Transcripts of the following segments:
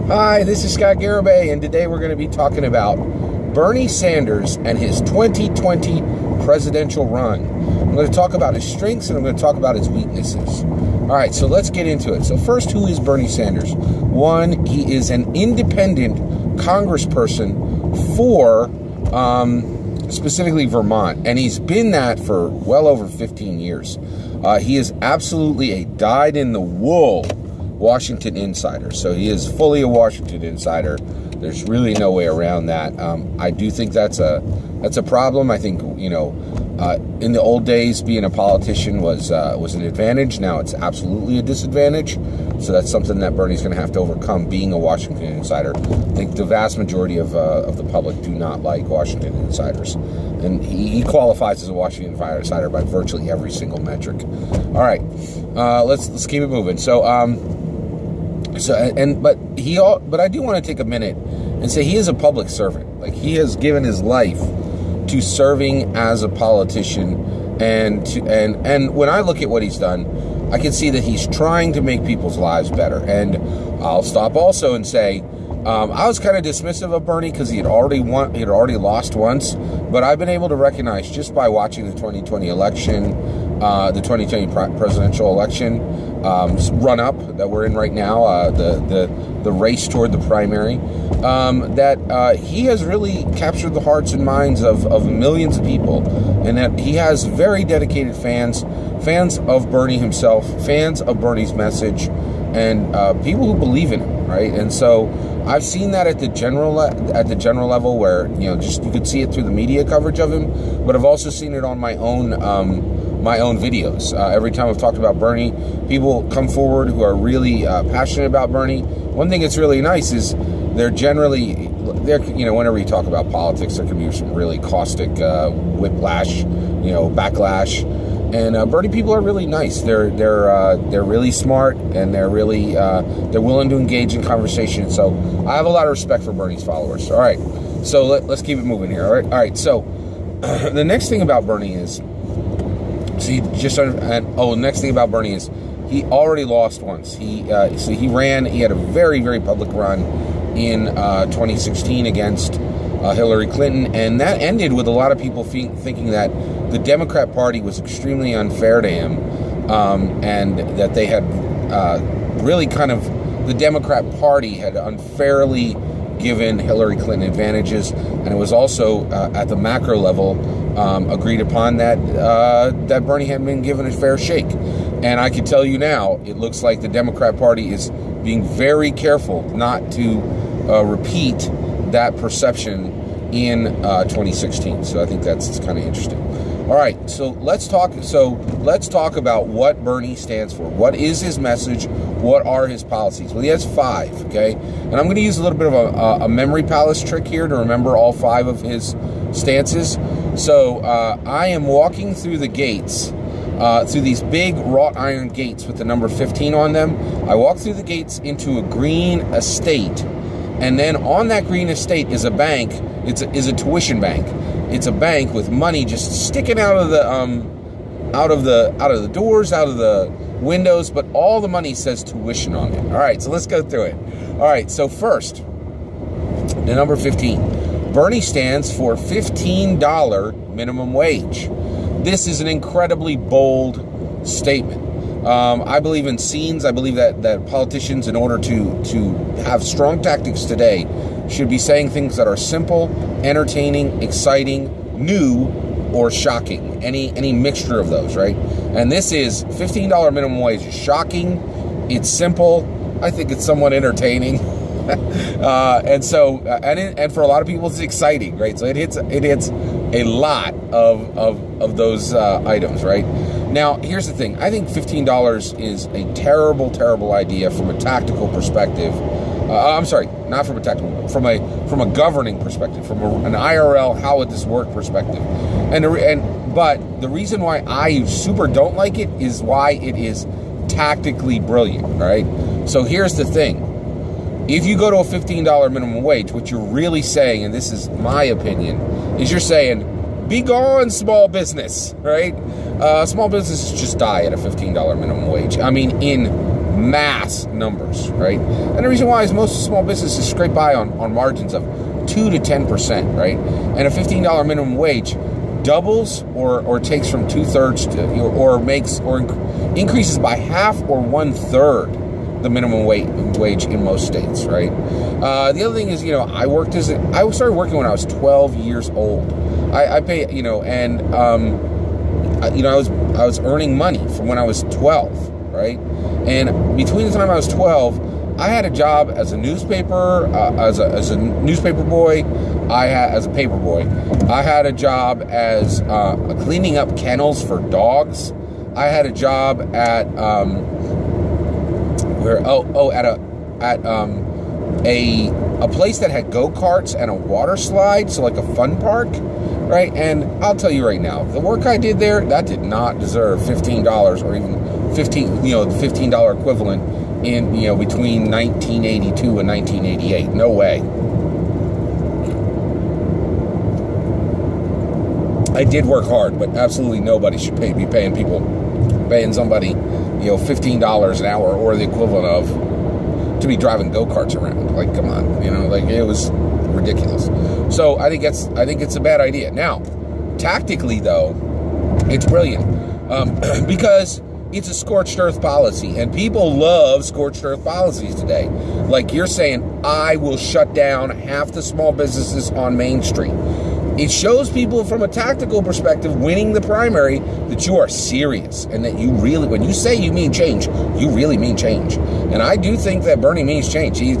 Hi, this is Scott Garibay, and today we're going to be talking about Bernie Sanders and his 2020 presidential run. I'm going to talk about his strengths, and I'm going to talk about his weaknesses. All right, so let's get into it. So first, who is Bernie Sanders? One, he is an independent congressperson for specifically Vermont, and he's been that for well over 15 years. He is absolutely a dyed-in-the-wool Washington insider. So he is fully a Washington insider. There's really no way around that. I do think that's a problem. I think, you know, in the old days, being a politician was an advantage. Now it's absolutely a disadvantage. So that's something that Bernie's going to have to overcome, being a Washington insider. I think the vast majority of the public do not like Washington insiders. And he qualifies as a Washington insider by virtually every single metric. All right, let's keep it moving. But I do want to take a minute and say he is a public servant. Like, he has given his life to serving as a politician, and when I look at what he's done, I can see that he's trying to make people's lives better. And I'll stop also and say, I was kind of dismissive of Bernie because he had already lost once, but I've been able to recognize, just by watching the 2020 election, the 2020 presidential election run-up that we're in right now, the race toward the primary, that he has really captured the hearts and minds of millions of people, and that he has very dedicated fans of Bernie himself, fans of Bernie's message, and people who believe in him, right? And so I've seen that at the general level, where, you know, just you could see it through the media coverage of him, but I've also seen it on my own videos. Every time I've talked about Bernie, people come forward who are really passionate about Bernie. One thing that's really nice is they're you know, whenever you talk about politics, there can be some really caustic whiplash, you know, backlash. And Bernie people are really nice. They're really smart, and they're willing to engage in conversation. So I have a lot of respect for Bernie's followers. All right, so let's keep it moving here. All right. So the next thing about Bernie is, the next thing about Bernie is he already lost once. He ran. He had a very, very public run in 2016 against Hillary Clinton, and that ended with a lot of people thinking that the Democrat Party was extremely unfair to him, and that they had really the Democrat Party had unfairly given Hillary Clinton advantages, and it was also at the macro level agreed upon that Bernie hadn't been given a fair shake. And I can tell you now, it looks like the Democrat Party is being very careful not to repeat that perception in 2016. So I think that's kind of interesting. All right, so let's talk about what Bernie stands for. What is his message? What are his policies? Well, he has 5, okay? And I'm going to use a little bit of a memory palace trick here to remember all 5 of his stances. So I am walking through the gates, through these big wrought iron gates with the number 15 on them. I walk through the gates into a green estate, and then on that green estate is a bank. Is a tuition bank. It's a bank with money just sticking out of the doors, out of the windows, but all the money says tuition on it. All right, so let's go through it. All right, so first, the number 15. Bernie stands for $15 minimum wage. This is an incredibly bold statement. I believe in scenes. I believe that politicians, in order to have strong tactics today, should be saying things that are simple, entertaining, exciting, new, or shocking. Any mixture of those, right? And this is $15 minimum wage. It's shocking. It's simple. I think it's somewhat entertaining. And for a lot of people, it's exciting, right? So it hits a lot of those items, right? Now, here's the thing. I think $15 is a terrible, terrible idea from a tactical perspective. I'm sorry, not from a tactical, from a governing perspective, from an IRL, how would this work perspective. But the reason why I super don't like it is why it is tactically brilliant, right? So here's the thing. If you go to a $15 minimum wage, what you're really saying, and this is my opinion, is you're saying, be gone, small business, right? Small businesses just die at a $15 minimum wage. I mean, in mass numbers, right? And the reason why is most small businesses scrape by on margins of 2 to 10%, right? And a $15 minimum wage doubles or takes from 2/3 to, or makes or increases by half or 1/3 the minimum wage in most states, right? The other thing is, I started working when I was 12 years old. I pay, and I was earning money from when I was 12, right? And between the time I was 12, I had a job as a newspaper, as a newspaper boy. As a paper boy. I had a job as cleaning up kennels for dogs. I had a job at a place that had go-karts and a water slide, so like a fun park, right? And I'll tell you right now, the work I did there, that did not deserve $15 or even the $15 equivalent in between 1982 and 1988. No way. I did work hard, but absolutely nobody should be paying somebody, $15 an hour or the equivalent of to be driving go-karts around. Like, come on, it was ridiculous. So I think it's a bad idea. Now, tactically though, it's brilliant because it's a scorched earth policy, and people love scorched earth policies today. Like you're saying, I will shut down half the small businesses on Main Street. It shows people from a tactical perspective, winning the primary, that you are serious and that you really, when you say you mean change, you really mean change. And I do think that Bernie means change. He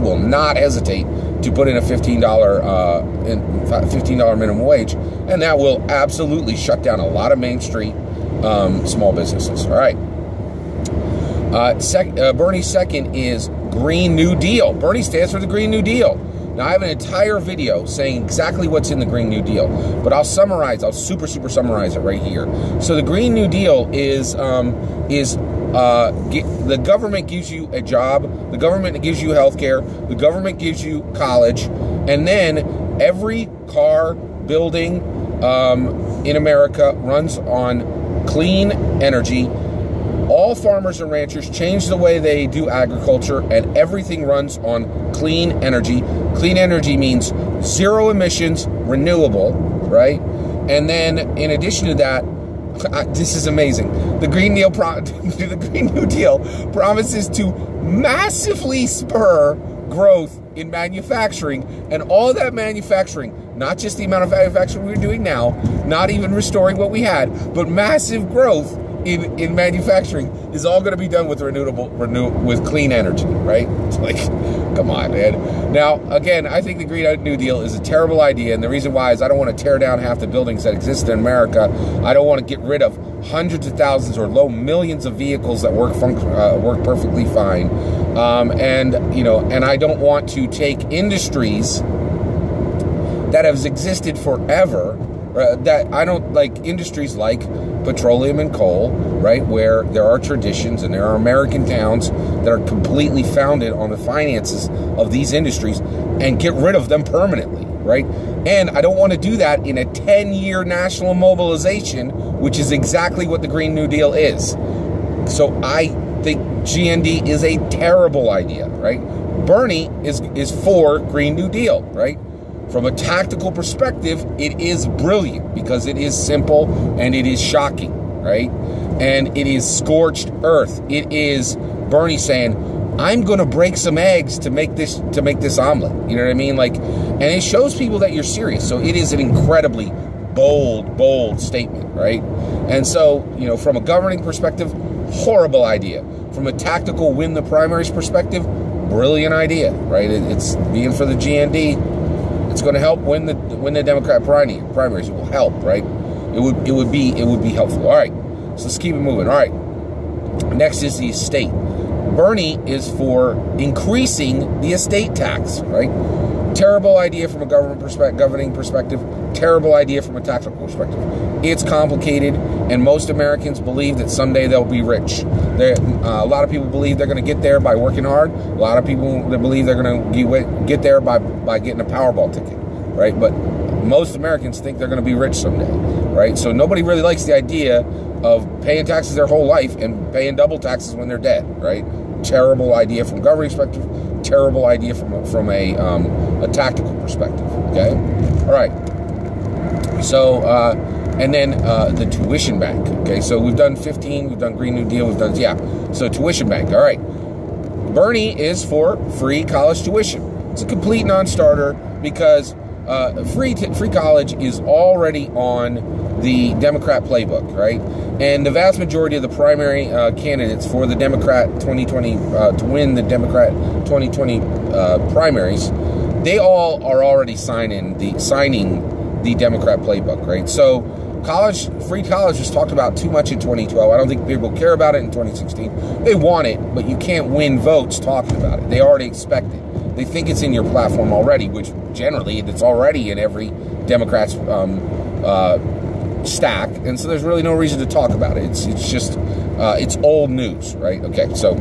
will not hesitate to put in a $15 minimum wage, and that will absolutely shut down a lot of Main Street small businesses. All right. Bernie's second is Green New Deal. Bernie stands for the Green New Deal. Now, I have an entire video saying exactly what's in the Green New Deal, but I'll super summarize it right here. So the Green New Deal is the government gives you a job, the government gives you health care, the government gives you college, and then every car, building in America runs on clean energy. All farmers and ranchers change the way they do agriculture, and everything runs on clean energy. Clean energy means zero emissions, renewable, right? And then in addition to that, this is amazing. The Green New Deal promises to massively spur growth in manufacturing, and all that manufacturing, not just the amount of manufacturing we're doing now, not even restoring what we had, but massive growth in manufacturing is all going to be done with with clean energy, right? It's like, come on, man. Now, again, I think the Green New Deal is a terrible idea, and the reason why is I don't want to tear down half the buildings that exist in America. I don't want to get rid of hundreds of thousands or low millions of vehicles that work perfectly fine, and I don't want to take industries that have existed forever. That I don't like, industries like petroleum and coal, right, where there are traditions and there are American towns that are completely founded on the finances of these industries, and get rid of them permanently, right? And I don't want to do that in a 10-year national mobilization, which is exactly what the Green New Deal is. So I think GND is a terrible idea, right? Bernie is for Green New Deal, right? From a tactical perspective, it is brilliant because it is simple and it is shocking, right? And it is scorched earth. It is Bernie saying, I'm going to break some eggs to make this omelet. You know what I mean? Like, and it shows people that you're serious. So it is an incredibly bold statement, right? And so, from a governing perspective, horrible idea. From a tactical win the primaries perspective, brilliant idea, right? It's being for the GND. It's going to help win the Democrat primaries. It will help, right? It would be helpful. All right, so let's keep it moving. All right, next is the estate. Bernie is for increasing the estate tax, right? Terrible idea from a governing perspective. Terrible idea from a tactical perspective. It's complicated, and most Americans believe that someday they'll be rich. A lot of people believe they're going to get there by working hard. A lot of people believe they're going to get there by getting a Powerball ticket, right? But most Americans think they're going to be rich someday, right? So nobody really likes the idea of paying taxes their whole life and paying double taxes when they're dead, right? Terrible idea from a governing perspective. Terrible idea from a tactical perspective. Okay, all right. So and then the tuition bank. Okay, so we've done 15. We've done Green New Deal. We've done So tuition bank. All right. Bernie is for free college tuition. It's a complete non-starter because free college is already on the Democrat playbook, right? And the vast majority of the primary candidates for the Democrat 2020 to win the Democrat 2020 primaries, they all are already signing the Democrat playbook, right? So free college was talked about too much in 2012. I don't think people care about it in 2016. They want it, but you can't win votes talking about it. They already expect it. They think it's in your platform already, which generally it's already in every Democrat's stack, and so there's really no reason to talk about it. It's just it's old news, right? Okay, so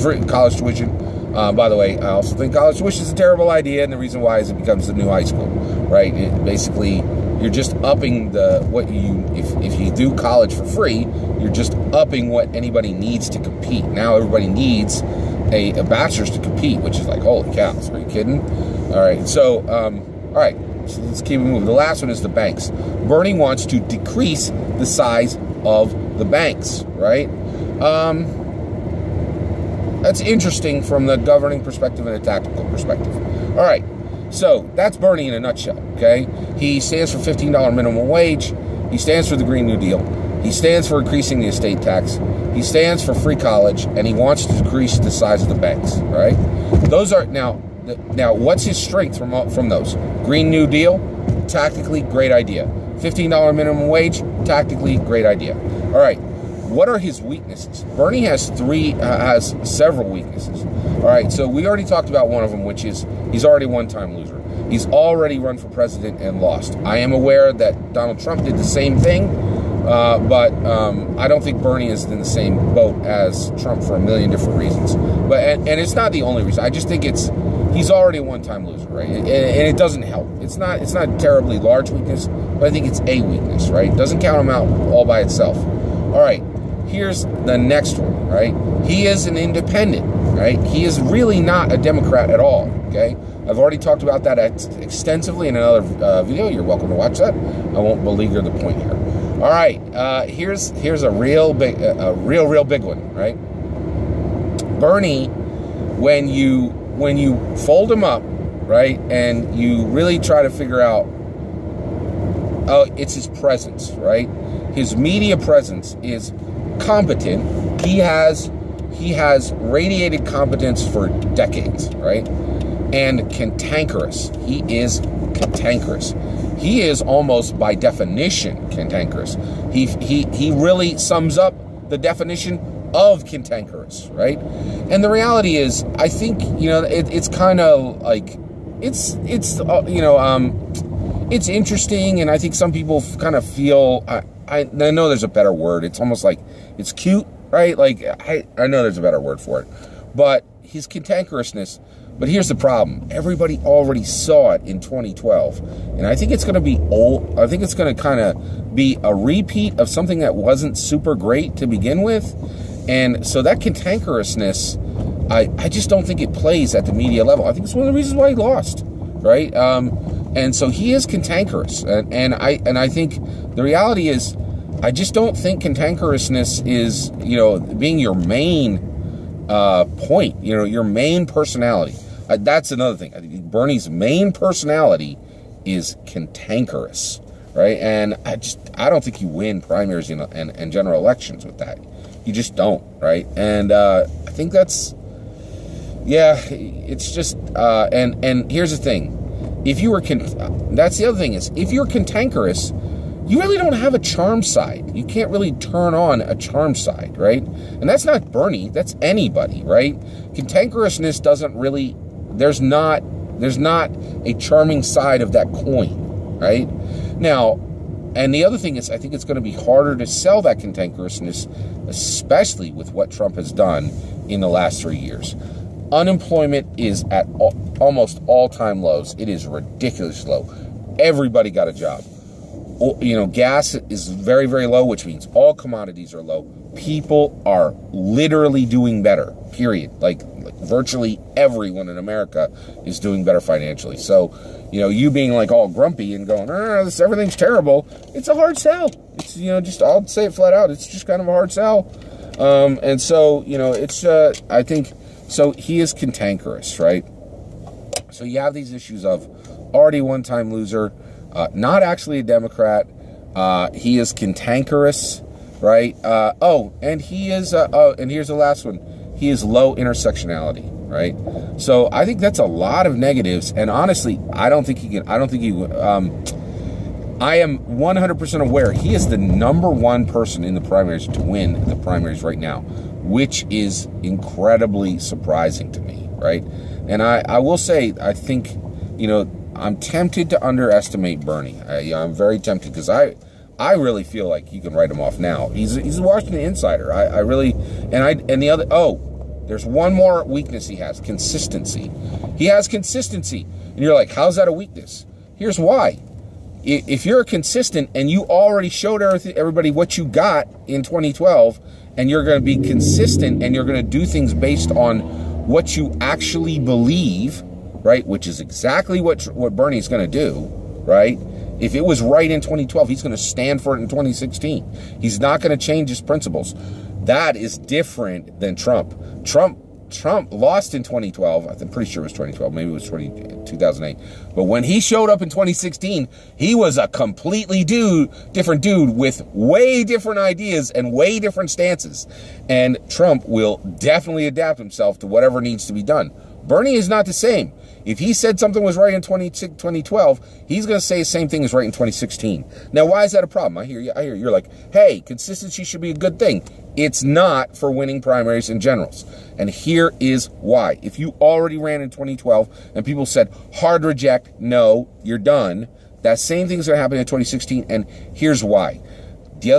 free college tuition. By the way, I also think college tuition is a terrible idea, and the reason why is it becomes the new high school, right? Basically, you're just upping if you do college for free, you're just upping what anybody needs to compete. Now everybody needs a bachelor's to compete, which is like, holy cows, are you kidding? All right, so all right, so let's keep it moving. The last one is the banks. Bernie wants to decrease the size of the banks, right? That's interesting from the governing perspective and a tactical perspective. All right, so that's Bernie in a nutshell, okay? He stands for $15 minimum wage. He stands for the Green New Deal. He stands for increasing the estate tax. He stands for free college, and he wants to decrease the size of the banks, right? Those are, now what's his strength from those? Green New Deal, tactically, great idea. $15 minimum wage, tactically, great idea. All right, what are his weaknesses? Bernie has several weaknesses. All right, so we already talked about one of them, which is he's already a one-time loser. He's already run for president and lost. I am aware that Donald Trump did the same thing, but I don't think Bernie is in the same boat as Trump for a million different reasons. But and it's not the only reason. I just think he's already a one-time loser, right? And it doesn't help. It's not a terribly large weakness, but I think it's a weakness, right? It doesn't count him out all by itself. All right, here's the next one, right? He is an independent, right? He is really not a Democrat at all, okay? I've already talked about that extensively in another video. You're welcome to watch that. I won't beleaguer the point here. All right, here's a real big one, right? Bernie, when you fold him up, right, and you really try to figure out, it's his presence, right? His media presence is competent. He has radiated competence for decades, right? And cantankerous. He is cantankerous. He is almost by definition cantankerous. He really sums up the definition of cantankerous, right? And the reality is, I think, it's kind of like it's interesting, and I think some people kind of feel I know there's a better word. It's almost like it's cute, right? Like I know there's a better word for it, but his cantankerousness. But here's the problem. Everybody already saw it in 2012. And I think it's going to be old. I think it's going to kind of be a repeat of something that wasn't super great to begin with. And so that cantankerousness, I just don't think it plays at the media level. I think it's one of the reasons why he lost, right? And so he is cantankerous. And I think the reality is, I just don't think cantankerousness is, being your main point, your main personality. That's another thing. I think Bernie's main personality is cantankerous, right? And I don't think you win primaries and general elections with that. You just don't, right? And I think that's, it's just, and here's the thing. If you were, that's the other thing is, if you're cantankerous, you really don't have a charm side. You can't really turn on a charm side, right? And that's not Bernie, that's anybody, right? Cantankerousness doesn't really, there's not a charming side of that coin, right? Now, and the other thing is, I think it's going to be harder to sell that cantankerousness, especially with what Trump has done in the last 3 years. Unemployment is at almost all-time lows. It is ridiculously low. everybody got a job. You know, gas is very, very low, which means all commodities are low. People are literally doing better, period. Like virtually everyone in America is doing better financially. So, you know, you being like all grumpy and going, everything's terrible, it's a hard sell. It's, you know, just, I'll say it flat out, it's just kind of a hard sell. And so, you know, it's, I think, so he is cantankerous, right? So you have these issues of already one-time loser, not actually a Democrat. He is cantankerous, right? And he is, and here's the last one. He is low intersectionality, right? So I think that's a lot of negatives. And honestly, I don't think he can, I am 100% aware he is the #1 person in the primaries to win the primaries right now, which is incredibly surprising to me, right? And I will say, I think, you know, I'm tempted to underestimate Bernie. I'm very tempted because I really feel like you can write him off now. He's a Washington insider. I really, and the other, there's one more weakness he has: consistency. He has consistency. And you're like, how's that a weakness? Here's why. If you're consistent and you already showed everybody what you got in 2012, and you're going to be consistent and you're going to do things based on what you actually believe, right? Which is exactly what Bernie's going to do, right? If it was right in 2012, he's going to stand for it in 2016. He's not going to change his principles. That is different than Trump. Trump lost in 2012. I'm pretty sure it was 2012. Maybe it was 2008. But when he showed up in 2016, he was a completely different dude with way different ideas and way different stances. And Trump will definitely adapt himself to whatever needs to be done. Bernie is not the same. If he said something was right in 2012, he's going to say the same thing is right in 2016. Now, why is that a problem? I hear you. You're like, hey, consistency should be a good thing. It's not for winning primaries and generals. And here is why. If you already ran in 2012 and people said, hard reject, no, you're done, that same thing's going to happen in 2016. And here's why. The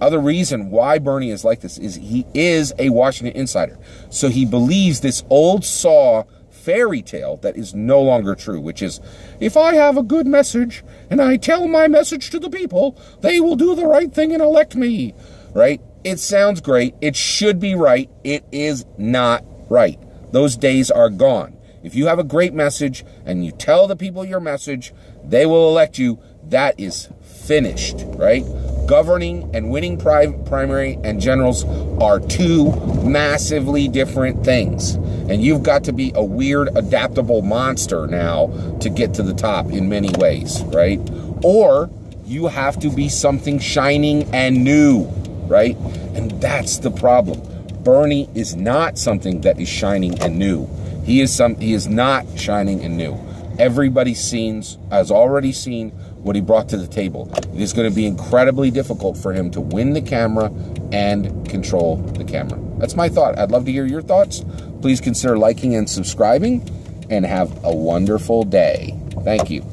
other reason why Bernie is like this is he is a Washington insider. So he believes this old saw fairy tale that is no longer true, which is, if I have a good message and I tell my message to the people, they will do the right thing and elect me, right? It sounds great. It should be right. It is not right. Those days are gone. If you have a great message and you tell the people your message, they will elect you. That is finished, right? Governing and winning primary and generals are two massively different things. And you've got to be a weird, adaptable monster now to get to the top in many ways, right? Or you have to be something shining and new, right? And that's the problem. Bernie is not something that is shining and new. He is not shining and new. Everybody has already seen what he brought to the table. It is going to be incredibly difficult for him to win the camera and control the camera. That's my thought. I'd love to hear your thoughts. Please consider liking and subscribing, and have a wonderful day. Thank you.